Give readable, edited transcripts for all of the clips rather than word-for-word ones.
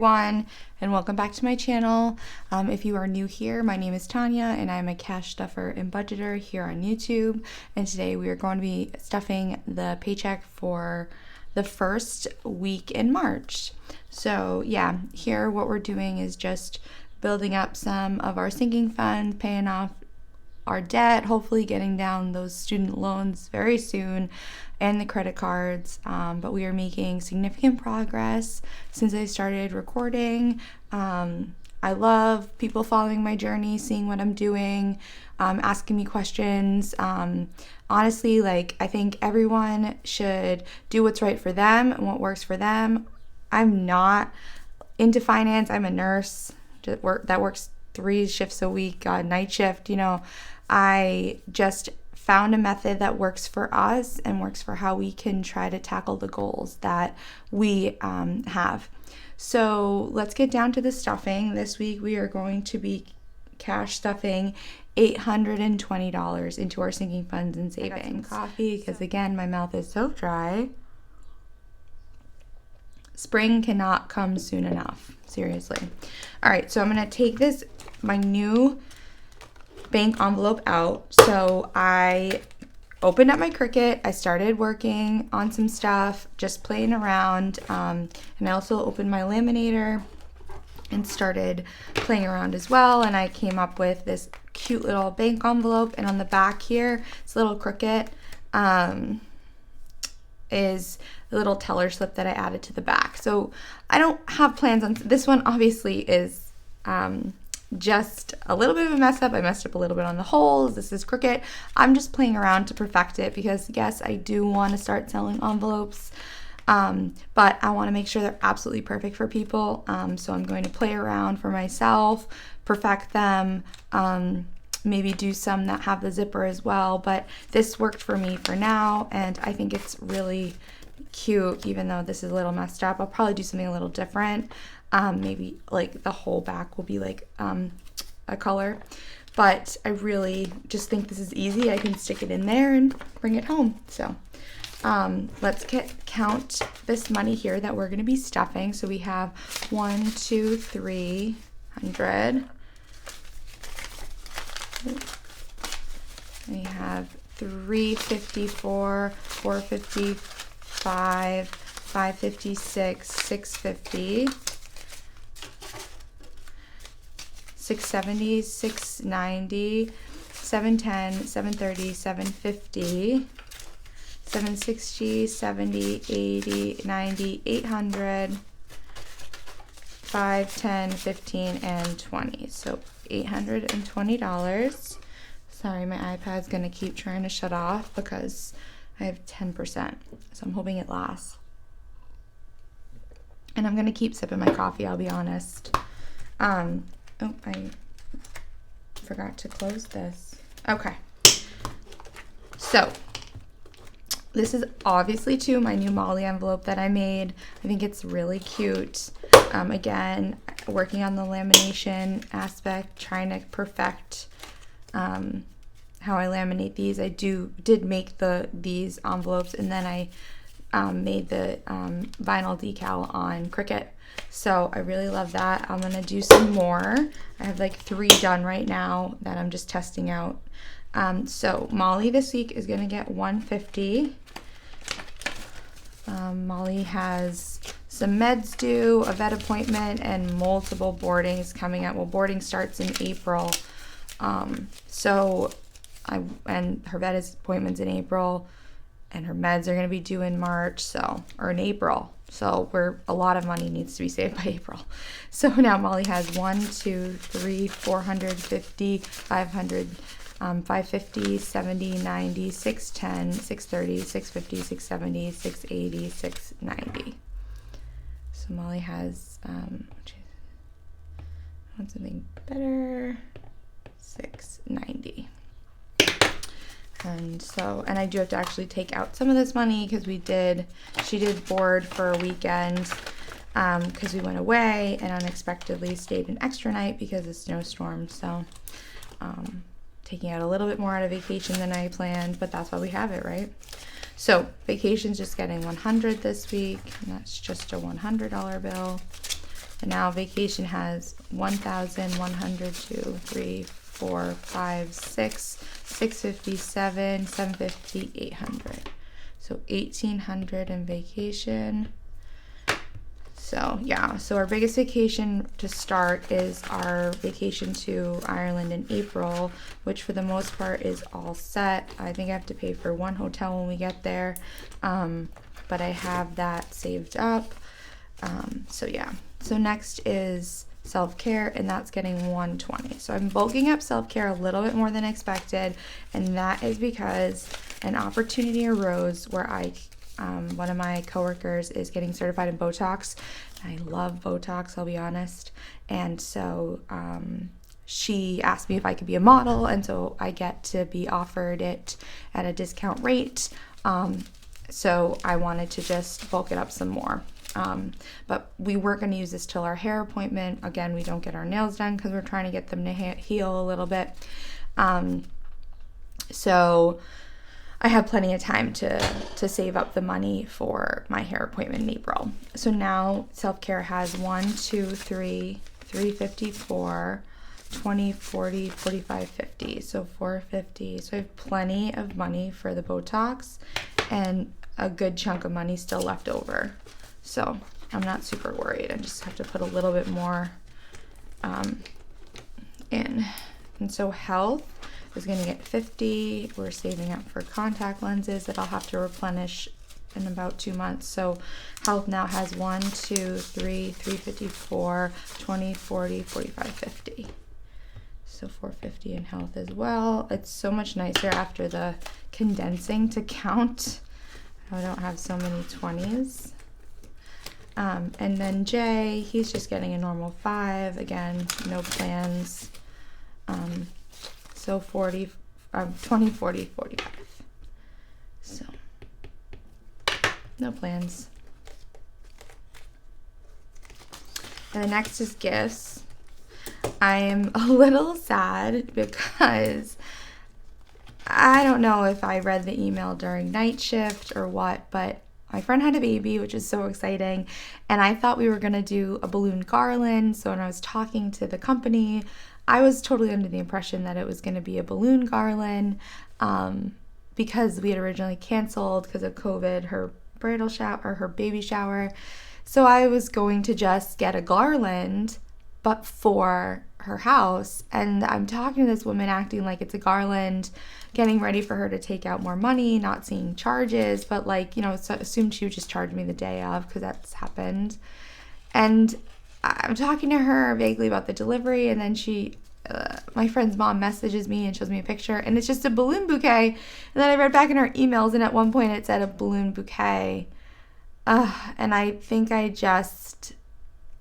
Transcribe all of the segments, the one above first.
everyone, and welcome back to my channel. If you are new here, my name is Tanya and I'm a cash stuffer and budgeter here on YouTube, and today we are going to be stuffing the paycheck for the first week in March. So yeah, here what we're doing is just building up some of our sinking funds, paying off our debt, hopefully getting down those student loans very soon, and the credit cards, but we are making significant progress since I started recording. I love people following my journey, seeing what I'm doing, asking me questions. Honestly, I think everyone should do what's right for them and what works for them. I'm not into finance. I'm a nurse that works 3 shifts a week, night shift. I just found a method that works for us and works for how we can try to tackle the goals that we have. So let's get down to the stuffing. This week we are going to be cash stuffing $820 into our sinking funds and savings. I got some coffee because again my mouth is so dry. Spring cannot come soon enough, seriously. All right, so I'm gonna take my new bank envelope out. So I opened up my Cricut. I started working on some stuff, just playing around, and I also opened my laminator and started playing around as well, and I came up with this cute little bank envelope. And on the back here, this little Cricut is a little teller slip that I added to the back. So I don't have plans on this one. Obviously is just a little bit of a mess up. I messed up a little bit on the holes. This is Cricut. I'm just playing around to perfect it because yes, I do want to start selling envelopes, but I want to make sure they're absolutely perfect for people. So I'm going to play around for myself, perfect them, maybe do some that have the zipper as well, but this worked for me for now, and I think it's really cute. Even though this is a little messed up, I'll probably do something a little different. Maybe the whole back will be a color, but I really just think this is easy. I can stick it in there and bring it home. So let's count this money here that we're going to be stuffing. So we have 1, 2, 300. We have 354, 455, 556, 650. 670, 690, 710, 730, 750, 760, 70, 80, 90, 800, 5, 10, 15, and 20. So $820. Sorry, my iPad's gonna keep trying to shut off because I have 10%. So I'm hoping it lasts. And I'm gonna keep sipping my coffee, I'll be honest. Oh, I forgot to close this. Okay. So this is obviously my new Molly envelope that I made. I think it's really cute. Again, working on the lamination aspect, trying to perfect how I laminate these. I did make these envelopes, and then I made the vinyl decal on Cricut. So I really love that. I'm gonna do some more. I have 3 done right now that I'm just testing out. So Molly this week is gonna get $150. Molly has some meds due, a vet appointment, and multiple boardings coming up. Well, boarding starts in April. And her vet appointment's in April, and her meds are gonna be due in March, or in April. So a lot of money needs to be saved by April. So now Molly has 1, 2, 3, 450, 500, 550, 70, 90, 610, 630, 650, 670, 680, 690. So Molly has, want something better, 690. And I do have to actually take out some of this money because she did board for a weekend because we went away and unexpectedly stayed an extra night because of snowstorm. So taking out a little bit more out of vacation than I planned, but that's why we have it, right? So vacation's just getting $100 this week, and that's just a $100 bill. And now vacation has 1,100, 2, 3, 4, 5, 6, 657, 750, 800. So 1,800 in vacation. So yeah, so our biggest vacation to start is our vacation to Ireland in April, which for the most part is all set. I think I have to pay for one hotel when we get there, but I have that saved up. So yeah, so next is self-care, and that's getting 120. So I'm bulking up self-care a little bit more than expected, and that is because an opportunity arose where one of my coworkers is getting certified in Botox. I love Botox, I'll be honest. And so she asked me if I could be a model, and so I get to be offered it at a discount rate. So I wanted to just bulk it up some more. But we weren't going to use this till our hair appointment. Again, we don't get our nails done because we're trying to get them to heal a little bit. So I have plenty of time to save up the money for my hair appointment in April. So now self-care has 1, 2, 3, 354, 20, 40, 45, 50. So 450. So I have plenty of money for the Botox and a good chunk of money still left over. So I'm not super worried. I just have to put a little bit more in. And so health is going to get 50. We're saving up for contact lenses that I'll have to replenish in about 2 months. So health now has 1, 2, 3, 354, 20, 40, 45, 50. So 450 in health as well. It's so much nicer after the condensing to count. I don't have so many 20s. And then Jay, he's just getting a normal 5. Again, no plans. So 40, 20, 40, 45. So no plans. And the next is gifts. I am a little sad because I don't know if I read the email during night shift or what, but my friend had a baby, which is so exciting, and I thought we were going to do a balloon garland. So when I was talking to the company, I was totally under the impression that it was going to be a balloon garland because we had originally canceled because of COVID her bridal shower or her baby shower. So I was going to just get a garland, but for her house. And I'm talking to this woman acting like it's a garland, getting ready for her to take out more money, not seeing charges, but like, you know, so assumed she would just charge me the day of because that's happened. And I'm talking to her vaguely about the delivery, and then my friend's mom messages me and shows me a picture, and it's just a balloon bouquet. And then I read back in her emails, and at one point it said a balloon bouquet. And I think I just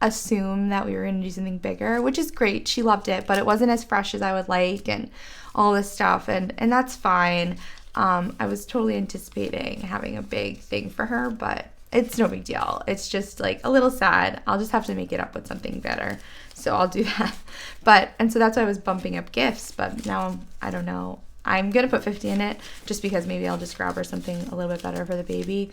assumed that we were going to do something bigger, which is great. She loved it, but it wasn't as fresh as I would like, and all this stuff, and that's fine. I was totally anticipating having a big thing for her, but it's no big deal. It's just like a little sad. I'll just have to make it up with something better. So I'll do that. And so that's why I was bumping up gifts, but now I don't know. I'm going to put 50 in it just because maybe I'll just grab her something a little bit better for the baby.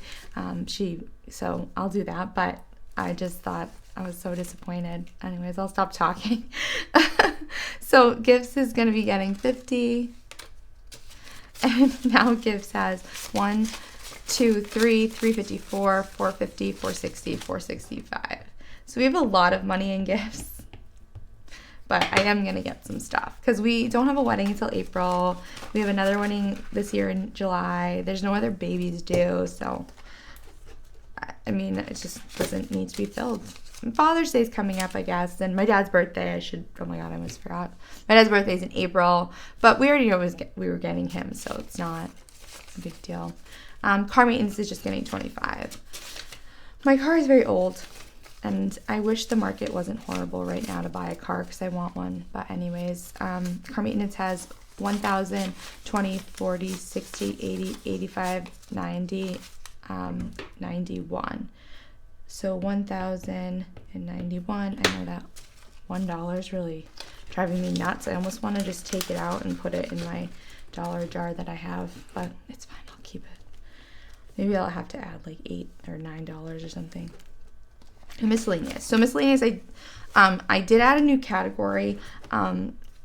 So I'll do that, but I just thought I was so disappointed. Anyways, I'll stop talking. So gifts is going to be getting 50. And now gifts has 1, 2, 3, 354, 450, 460, 465. So we have a lot of money in gifts. But I am going to get some stuff because we don't have a wedding until April. We have another wedding this year in July. There's no other babies due. So, I mean, it just doesn't need to be filled. Father's Day is coming up, I guess. And my dad's birthday, oh my God, I almost forgot. My dad's birthday is in April. But we already know we were getting him, so it's not a big deal. Car maintenance is just getting 25. My car is very old. And I wish the market wasn't horrible right now to buy a car because I want one. But anyways, car maintenance has 1,000, 20, 40, 60, 80, 85, 90, 91. So 1,091. I know that $1 is really driving me nuts. I almost want to just take it out and put it in my dollar jar that I have. But it's fine. I'll keep it. Maybe I'll have to add like $8 or $9 or something. Miscellaneous. So miscellaneous, I did add a new category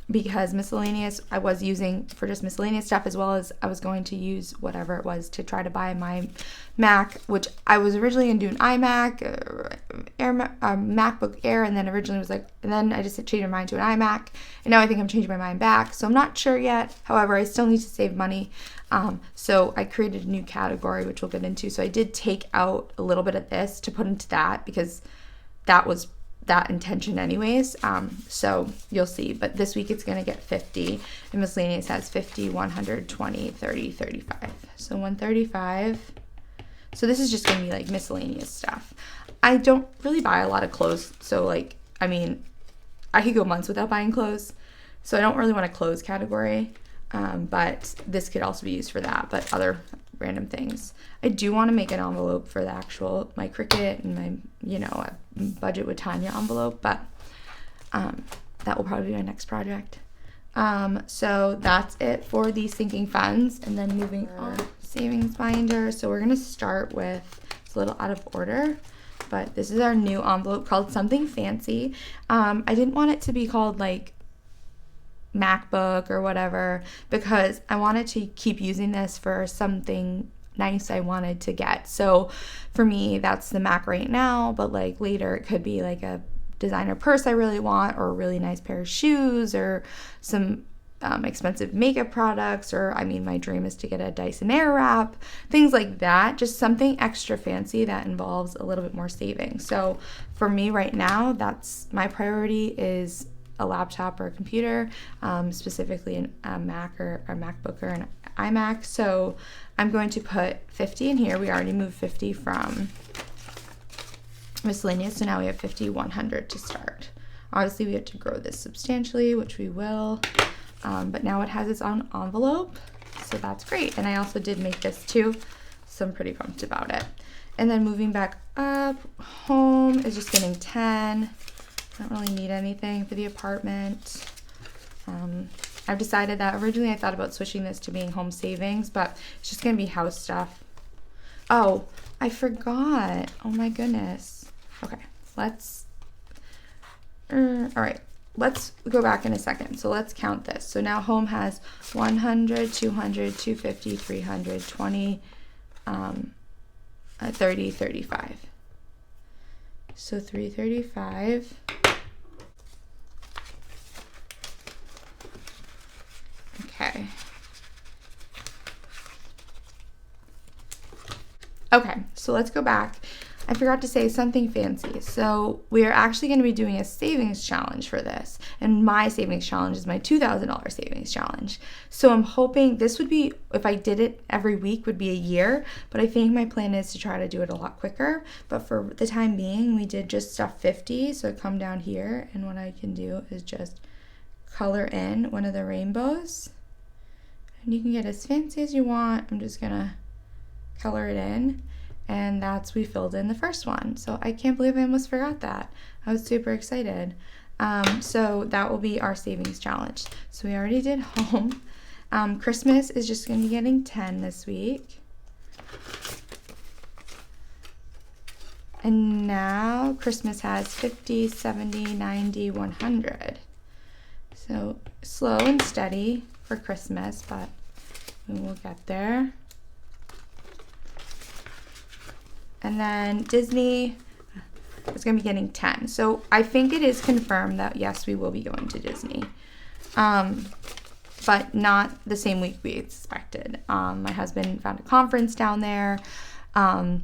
because miscellaneous I was using for just miscellaneous stuff, as well as I was going to use whatever it was to try to buy my Mac, which I was originally going to do an iMac, MacBook Air, and then originally was like, and then I just changed my mind to an iMac, and now I think I'm changing my mind back. So I'm not sure yet. However, I still need to save money. So I created a new category, which we'll get into. So I did take out a little bit of this to put into that because that was that intention anyways. So you'll see, but this week it's going to get 50, and miscellaneous has 50, 100, 20, 30, 35. So 135. So this is just going to be like miscellaneous stuff. I don't really buy a lot of clothes. So like, I mean, I could go months without buying clothes. So I don't really want a clothes category. But this could also be used for that, but other random things. I do want to make an envelope for the actual, my Cricut and my, budget with Tanya envelope, but that will probably be my next project. So that's it for the sinking funds, and then moving on, savings binder. So we're going to start with, it's a little out of order, but this is our new envelope called something fancy. I didn't want it to be called like MacBook or whatever, because I wanted to keep using this for something nice I wanted to get. So for me, that's the Mac right now, but like later it could be like a designer purse I really want, or a really nice pair of shoes, or some expensive makeup products, or I mean, my dream is to get a Dyson Airwrap, things like that, just something extra fancy that involves a little bit more saving. So for me right now, that's my priority, is a laptop or a computer, specifically a Mac or a MacBook or an iMac. So I'm going to put 50 in here. We already moved 50 from miscellaneous, so now we have 50, 100 to start. Obviously we have to grow this substantially, which we will, but now it has its own envelope, so that's great. And I also did make this too, so I'm pretty pumped about it. And then moving back up, home is just getting 10. I don't really need anything for the apartment. I've decided that originally I thought about switching this to being home savings, but it's just going to be house stuff. Oh, I forgot. Oh my goodness. Okay, all right, let's go back in a second. So let's count this. So now home has 100, 200, 250, 300, 20, 30, 35. So 335. Okay. Okay, so let's go back. I forgot to say something fancy. So we are actually going to be doing a savings challenge for this. And my savings challenge is my $2,000 savings challenge. So I'm hoping this would be, if I did it every week, would be a year. But I think my plan is to try to do it a lot quicker. But for the time being, we did just stuff 50. So I come down here, and what I can do is just color in one of the rainbows. And you can get as fancy as you want. I'm just going to color it in. And we filled in the first one. So I can't believe I almost forgot that. I was super excited. So that will be our savings challenge. So we already did home. Christmas is just going to be getting 10 this week. And now Christmas has 50, 70, 90, 100. So slow and steady for Christmas, but we will get there. And then Disney is going to be getting 10. So I think it is confirmed that, yes, we will be going to Disney. But not the same week we expected. My husband found a conference down there, and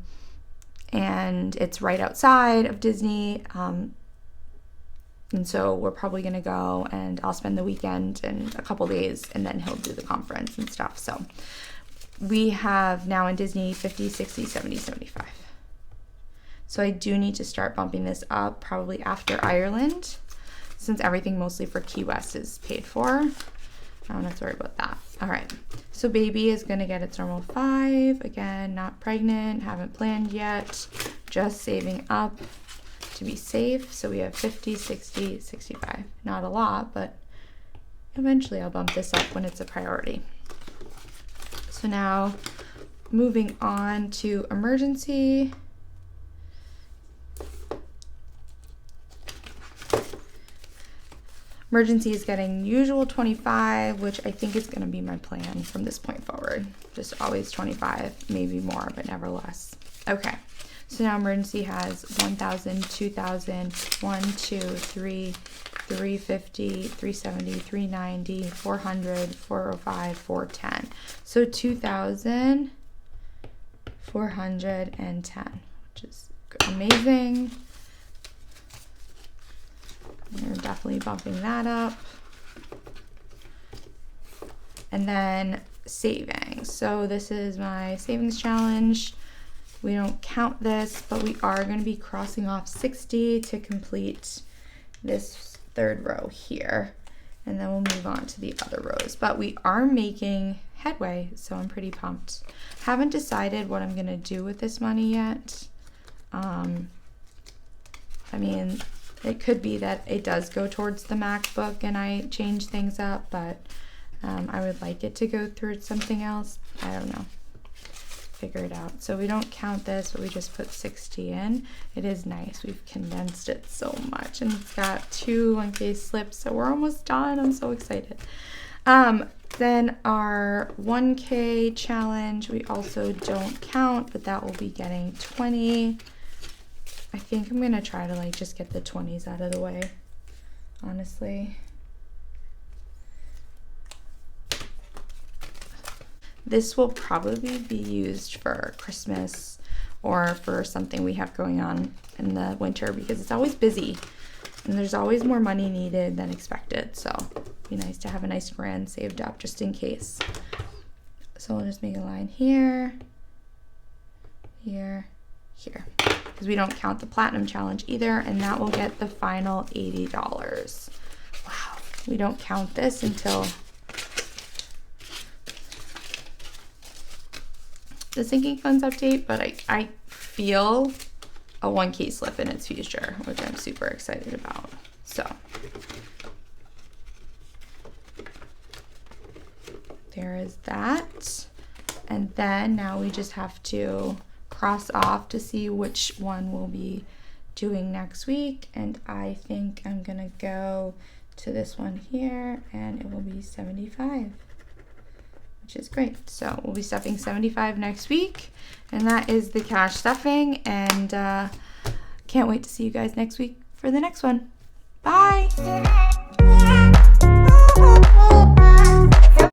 it's right outside of Disney. And so we're probably going to go, and I'll spend the weekend and a couple days, and then he'll do the conference and stuff. So we have now in Disney 50, 60, 70, 75. So I do need to start bumping this up probably after Ireland, since everything mostly for Key West is paid for. I don't have to worry about that. All right, so baby is gonna get its normal 5. Again, not pregnant, haven't planned yet, just saving up to be safe. So we have 50, 60, 65. Not a lot, but eventually I'll bump this up when it's a priority. So now moving on to emergency. Emergency is getting usual 25, which I think is going to be my plan from this point forward. Just always 25, maybe more, but never less. Okay, so now emergency has 1,000, 2,000, 1, 2, 3, 350, 370, 390, 400, 405, 410. So 2,410, which is amazing. We're definitely bumping that up. And then savings. So this is my savings challenge. We don't count this, but we are going to be crossing off 60 to complete this third row here. And then we'll move on to the other rows. But we are making headway, so I'm pretty pumped. Haven't decided what I'm going to do with this money yet. I mean, it could be that it does go towards the MacBook and I change things up, but I would like it to go through something else. I don't know. Figure it out. So we don't count this, but we just put 60 in. It is nice. We've condensed it so much, and it's got 2 1K slips, so we're almost done. I'm so excited. Then our 1K challenge, we also don't count, but that will be getting 20. I think I'm gonna try to like just get the 20s out of the way, honestly. This will probably be used for Christmas or for something we have going on in the winter because it's always busy and there's always more money needed than expected. So it'd be nice to have a nice grand saved up just in case. So we'll just make a line here, here, here. Because we don't count the platinum challenge either, and that will get the final $80. Wow, we don't count this until the sinking funds update, but I feel a 1K slip in its future, which I'm super excited about. So there is that. And then now we just have to cross off to see which one we'll be doing next week. And I think I'm gonna go to this one here and it will be 75, which is great. So we'll be stuffing 75 next week, and that is the cash stuffing, and can't wait to see you guys next week for the next one. Bye.